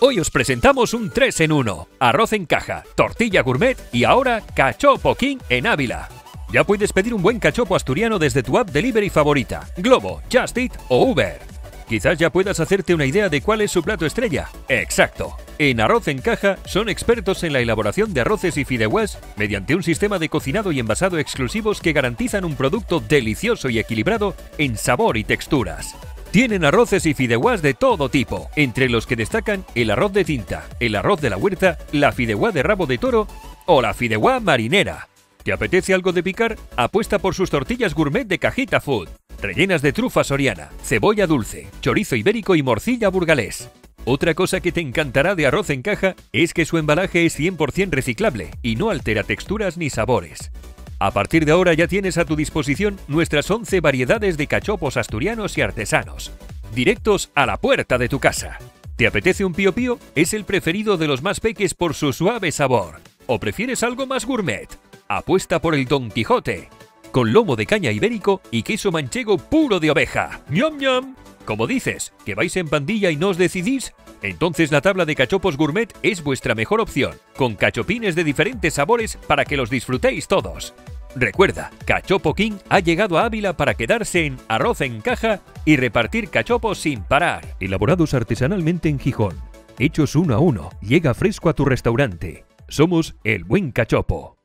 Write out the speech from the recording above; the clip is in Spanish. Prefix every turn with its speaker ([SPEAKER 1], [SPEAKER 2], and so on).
[SPEAKER 1] Hoy os presentamos un 3 en 1, arroz en caja, tortilla gourmet y ahora Cachopo King en Ávila. Ya puedes pedir un buen cachopo asturiano desde tu app delivery favorita, Globo, Just Eat o Uber. Quizás ya puedas hacerte una idea de cuál es su plato estrella. Exacto. En Arroz en Caja son expertos en la elaboración de arroces y fideuás mediante un sistema de cocinado y envasado exclusivos que garantizan un producto delicioso y equilibrado en sabor y texturas. Tienen arroces y fideuás de todo tipo, entre los que destacan el arroz de tinta, el arroz de la huerta, la fideuá de rabo de toro o la fideuá marinera. ¿Te apetece algo de picar? Apuesta por sus tortillas gourmet de Cajita Food, rellenas de trufa soriana, cebolla dulce, chorizo ibérico y morcilla burgalés. Otra cosa que te encantará de Arroz en Caja es que su embalaje es 100% reciclable y no altera texturas ni sabores. A partir de ahora ya tienes a tu disposición nuestras 11 variedades de cachopos asturianos y artesanos, directos a la puerta de tu casa. ¿Te apetece un pío pío? Es el preferido de los más peques por su suave sabor. ¿O prefieres algo más gourmet? Apuesta por el Don Quijote, con lomo de caña ibérico y queso manchego puro de oveja. ¡Ñam, ñam! ¿Cómo dices? ¿Que vais en pandilla y no os decidís? Entonces la tabla de cachopos gourmet es vuestra mejor opción, con cachopines de diferentes sabores para que los disfrutéis todos. Recuerda, Cachopo King ha llegado a Ávila para quedarse en Arroz en Caja y repartir cachopos sin parar. Elaborados artesanalmente en Gijón, hechos uno a uno, llega fresco a tu restaurante. Somos El Buen Cachopo.